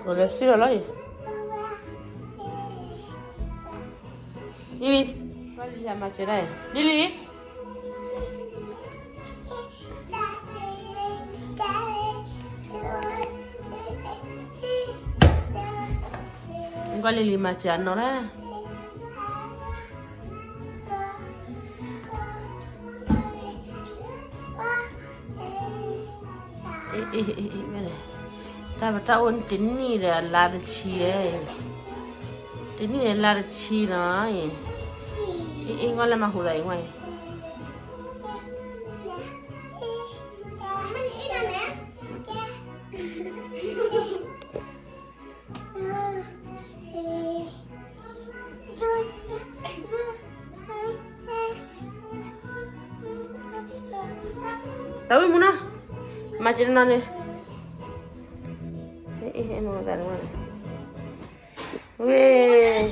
Con el cielo lo oye. Lili, ¿cuál es la machera? Lili. ¿Cuál es la machera? ¿No la? Mira. Ta ôn tính ni là chi đấy. Tính ni là chi nó. Ngon là mà hủ dậy ngoài. Tahu mana? Macam mana? Em mau taruh mana? Weh.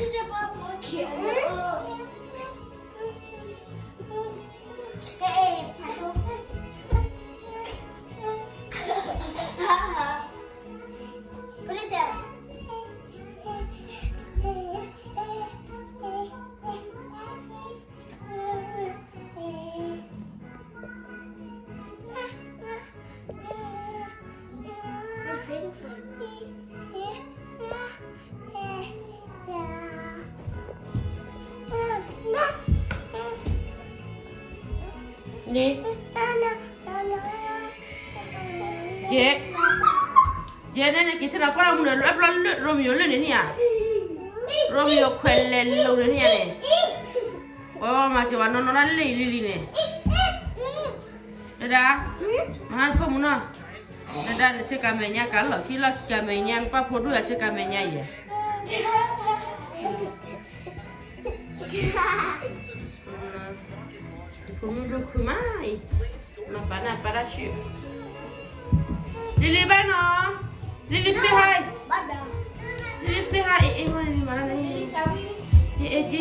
Đi. Chị đây này chị sẽ là có ông nữa Romeo lên đến nhà. Romeo khỏe lên lâu đến nhà này. Ôi mà chị bảo nó đánh lì này. Đây đã. Mà không muốn nào. Đây đã để chơi cà mè nha cả lỡ khi là cà mè nha qua phố đuôi chơi cà mè nha vậy. Không mai mà para chịu Lily bạn nó Lily say hi Lily say hi em ơi Lily mà đây chị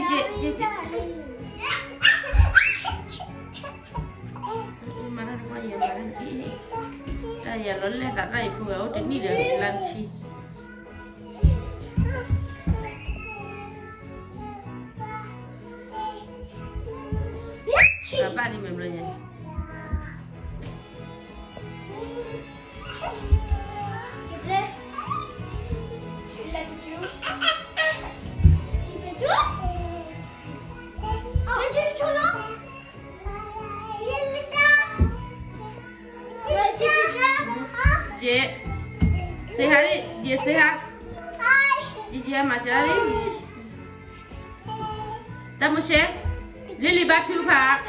mà nó qua giờ mà đây giờ lớn lên đặt đây phù hợp đến đi được làm chi Apa ni memangnya? J, sehat J sehat. J macam ni. Tamu share. Lily batu pa.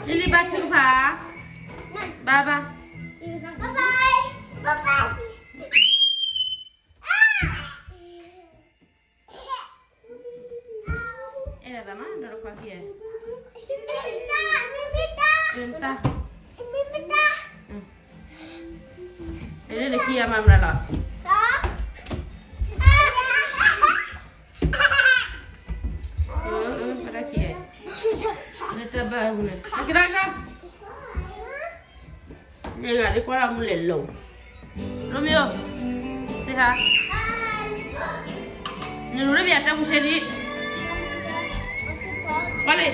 Lily batu pa. Baba. Bye. Era da mana dulu pagi ya? Entah. Ini lagi ya mamra lah. Kira-kira ni nggak di kolam lelong. Romeo, sehat. Ni udah biasa musim ni. Balik.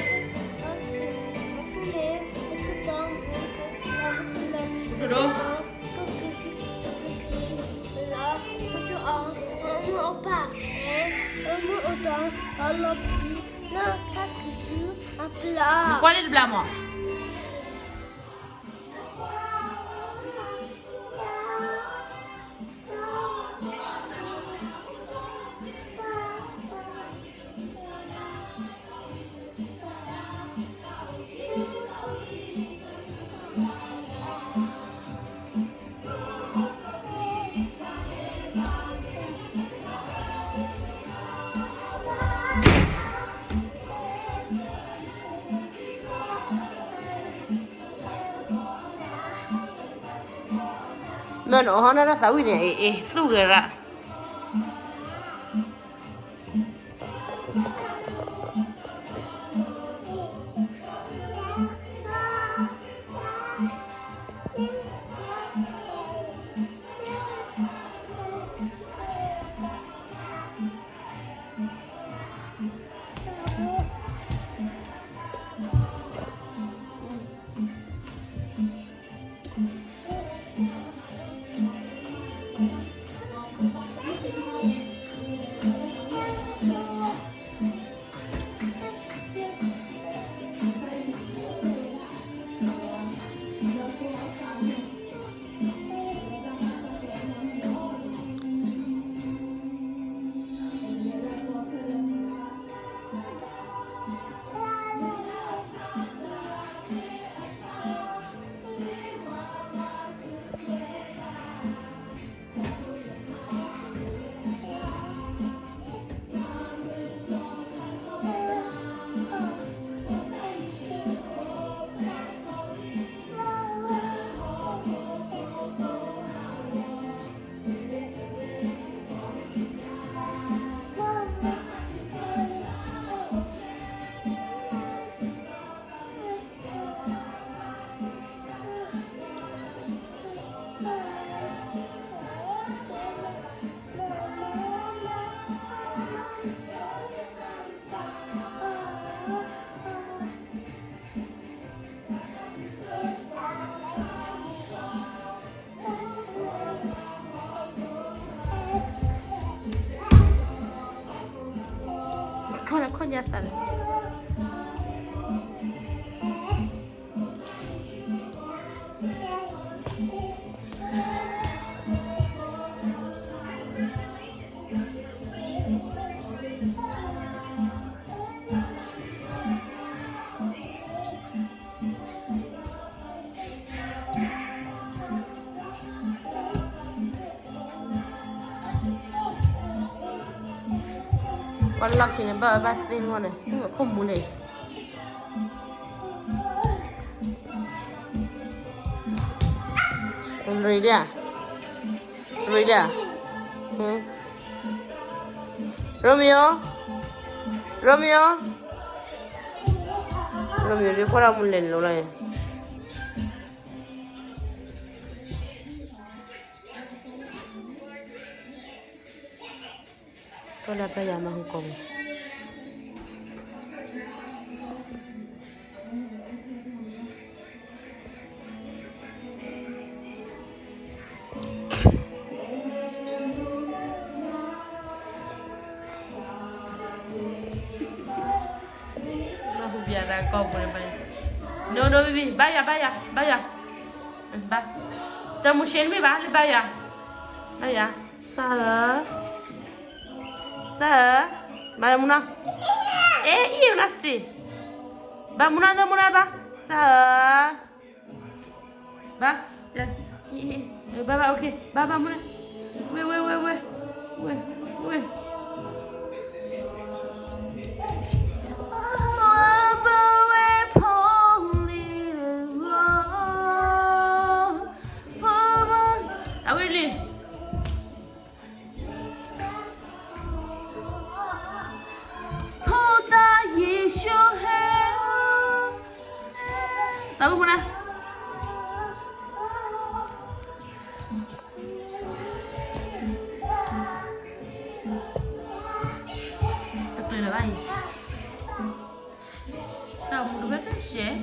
Duduk. Qual é o blamo? Mà nó ra sáu này su cái ra. ya está. Con lọc chỉ là ba tên luôn này, không muốn này. Rồi đi à? Rồi đi à? Romeo đi qua đâu muốn lên luôn này. Có là bây giờ mà không cùng. Mà không biết là con của này. No baby, baya. Ba. Tao muốn xem mấy bạn baya. Sao? Ba Muna. Iya nasti. Ba Muna ba. Sa. Ba. Ba okay. Ba Muna. Wait. Tahu mana? Thật là bay. Sao một đứa bé cái xe?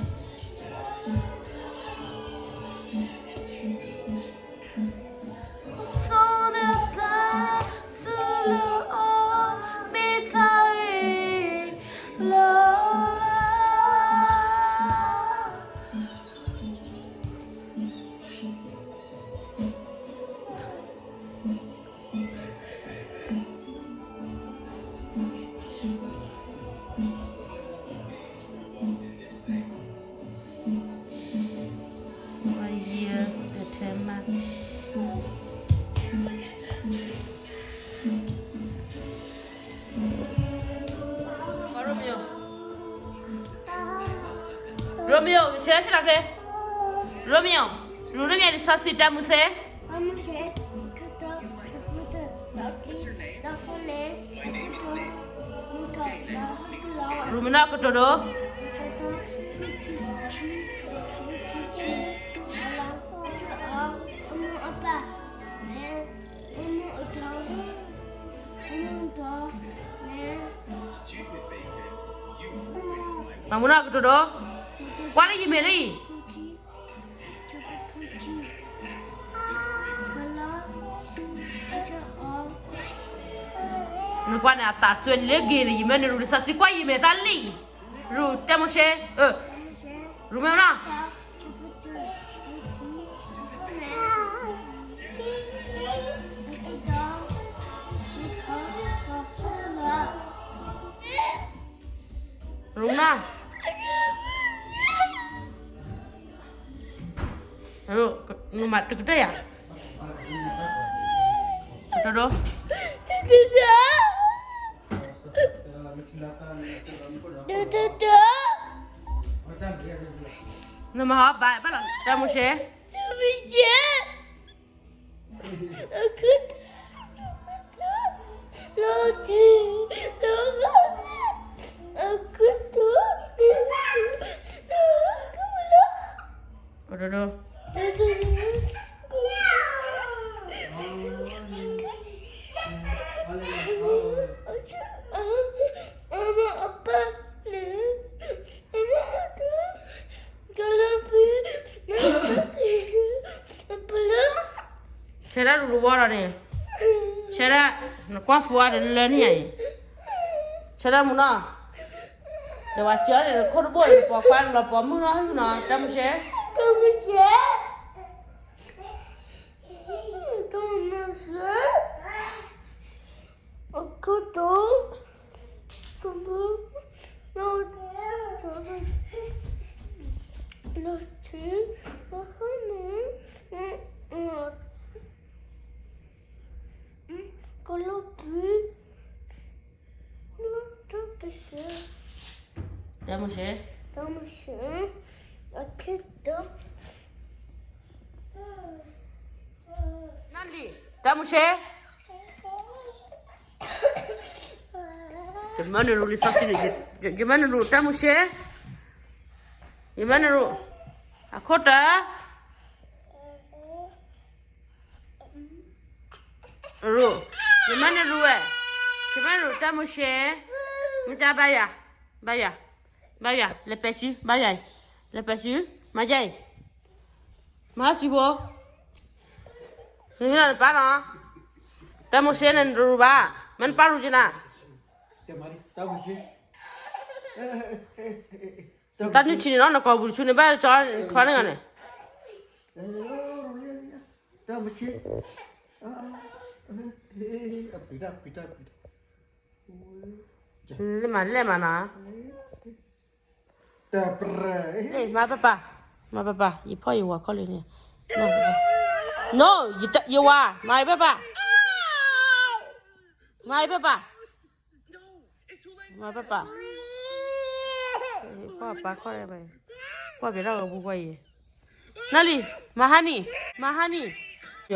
Romeo, c'è la che? Romeo di sassi da musè? Musè, kata, da fone, Rumina ko todo? Mamuna ko todo? Qual é que me li? Nó quan là ta xuyên lấy gì thì mình rồi sao xí quay gì mà ta li rồi tem một xe rồi mấy nào rồi nào rồi mặt trực đây à trực đó Nama hop baik apa lah? Dah mau share? Aduh. C'era l'uovo ne. C'era qua fuori le nie. C'era una. ดี๋ยวว่าเจอเดี๋ยวคนบ่นปอกฟันเราปอกมือเราให้หน่อยจำไม่ใช่ 怎么写？怎么写？我看懂，怎么？然后怎么？老师，然后呢？个老师，那这个是 จำไม่ใช่ 怎么写？我看懂。 นั่นดิจำไม่ใช่จะมันรู้ลิซ่าสิจะมันรู้จำไม่ใช่จะมันรู้อะโคตรรู้จะมันรู้จะมันรู้จำไม่ใช่ไม่ใช่บายาเลเปชิบายาเลเปชิมาใจมาชิโบนี่นะป้าเนาะแต่โมเสสนั่นรู้ป่ะมันป้ารู้จีน่ะ Temari, tá você. ตอนนี้ชินี่เนาะนักบุญชุนบ้านจอนทวารกันเนี่ย Tá você. Pita. เล่มานะ Tá pra. เอ้ยมาป้ายี่พ่ออยู่ว่าเขาเลยเนี่ย no ยี่ว่ามาป้ามาป้าพ่อเขาอะไรไปพ่อไปเรากับบุกไปนั่นลิมาฮันนี่โย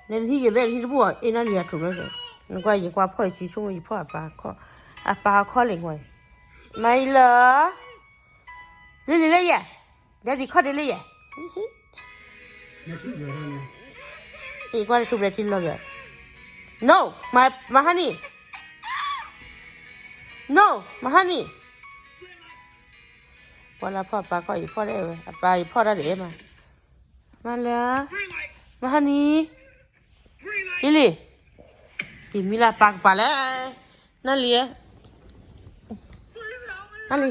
เนี่ยที่เกิดเรื่องที่บัวนั่นลิถูกแล้วเลยนั่นก็ยี่ว่าพ่อจีช่วงยี่พ่อป้าเขาเลยไว้ไม่เหรอนี่เลยเดี๋ยวดิข้อเดี๋ยวเลย อีกว่าสุดเลยที่เราเลย no มาฮันนี่ no มาฮันนี่พอละพ่อป้าก็อีพ่อได้เว้ยป้าอีพ่อได้เดี๋ยวมาแล้วมาฮันนี่ลิลี่อีมิลาปากป้าแล้วนั่นเลยนั่นเลย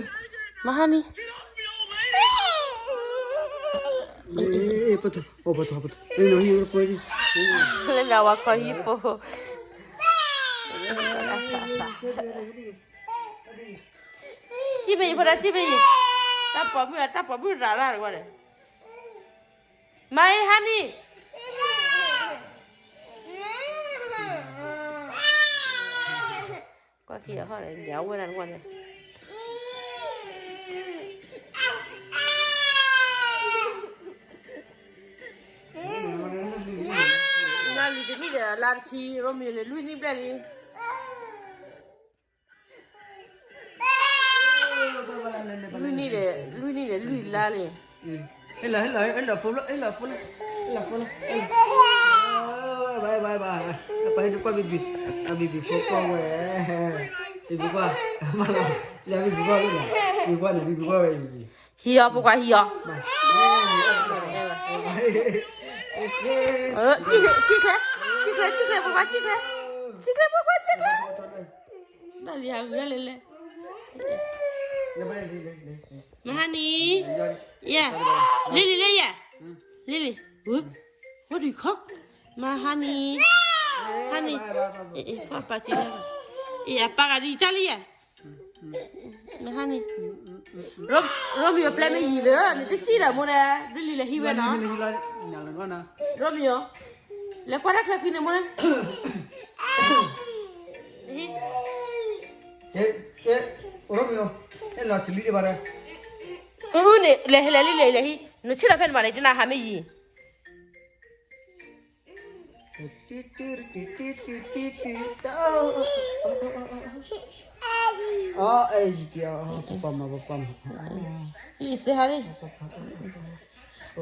มาฮันนี่ Pato. Não, não foi. Legal, a corre fofo. Chị bị vào đây, chị bị. Ta bỏ bữa ra ra rồi. Mai Hani. Qua kia họ lại kéo qua đằng qua này. Ni de la si Romeo le lui ni plani. Lui la le. Ella full. Bye. Apa ini kau bibi? Bibi foto we. Bibi kau. Ya bibi kau ni. Bibi kau bibi. Hiyo bukan hiyo. Chicle, bukan chicle. Dah lihat le. Mahani. Ya. Lily le ya. Lily. What do you call? Mahani. Hani. Apa sih? Apa kali Italia ya? Mahani. Romeo play me either. Ni tu cira mana? Lily le hiwe na. Romeo. Le kuara kaki ni mana? Romeo. Ella sili di mana? Ni le hi. Nu cira pen mana? Jina hame yi. Oh, dia. Pam. Ini sehari.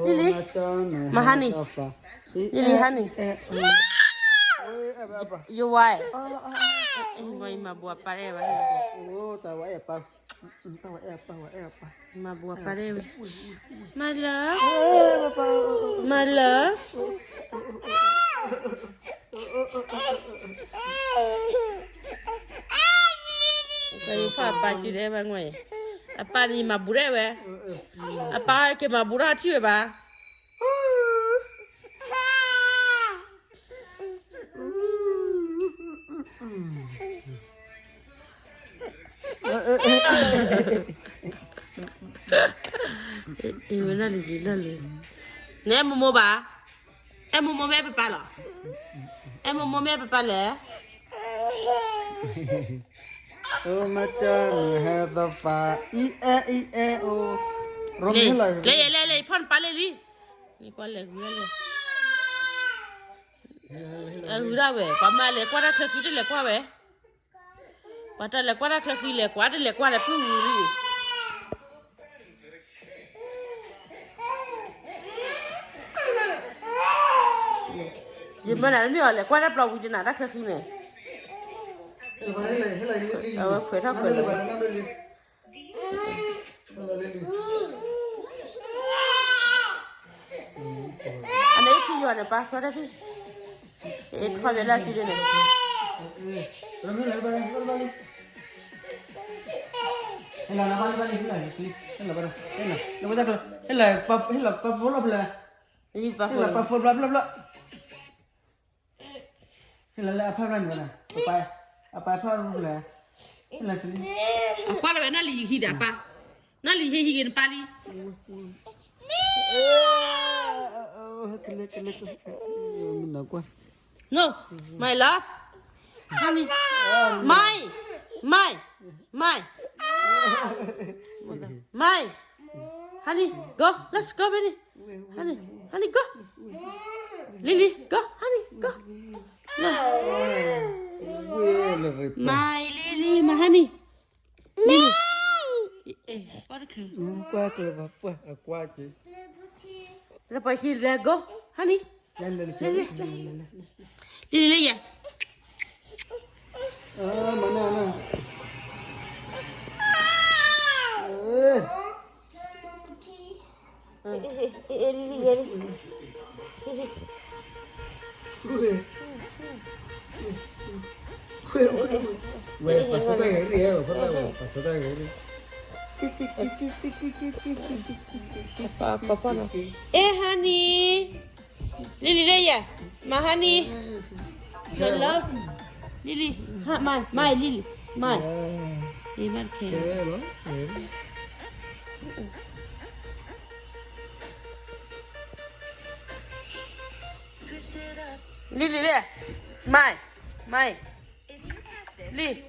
Lily. Mahani. Lily Hani. You why? Why ma buat pare ba? Oh, tahu apa? Ma buat pare. My love. Kayu pa Apa ciri bang wei. Apa ni mabure we. Apa ke mabura ciri ba. Ibu nali. Ni momo ba. Momo me papa la. Momo me papa le. Oh macam ada fa o. Romi lah. Le pon pale li. Ni pale gula le. Gula we. Pama le kwa ra thaki le kwa we. Pata le kwa ra thaki le kwa de le kwa le pu ri. Gimana ni ole kwa ra plau jina ra thaki ne. Khỏe thắc khỏe. Anh ấy chỉ vào để ba thoát ra đi. Thoát về là chỉ đây này. Apa lah? Lah sini. Apa lah nak lihi hidup apa? Nak lihi hidup apa ni? Kelak. Mana kuah? No, my love, honey, my, honey, go, let's go, baby, honey, go, Lily, go, honey, go. No. My Lily, my honey. Lily. Qua chứ. Lepas ini go, honey. Lily ya. Mana. Pasó tan aguerrido, pasó tan aguerrido. Apa no? Honey. Lily đây ya? My honey. My love. Lily. My Lily. My. Iman ke. Lily đây. My. Lily.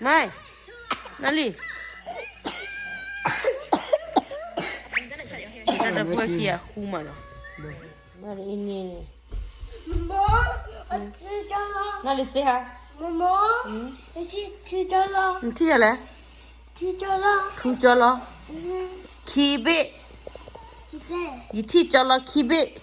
My. Nali. Ada buat kia humana. Mari ini. Mama, jalan. Nali sehat. Mama, jalan. Nanti jalan. Jalan. Tu jalan. Kibe. Iti jalan kibe.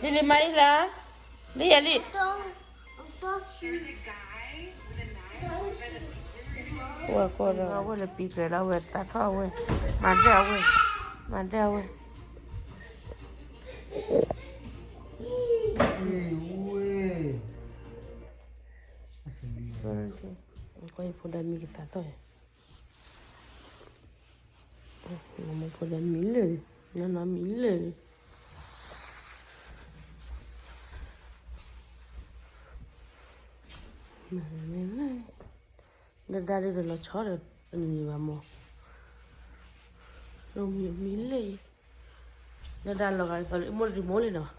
Lily mai lah. Lily. Wah, kau dah awak lebih kerana awak tak tahu awak. Mana awak. Kau ibu dah mikir tak tahu. Nama kau dah milen. Nana milen. Dari dulu cari ni mamo. Romeo milen. Dah lalu kalau imol na.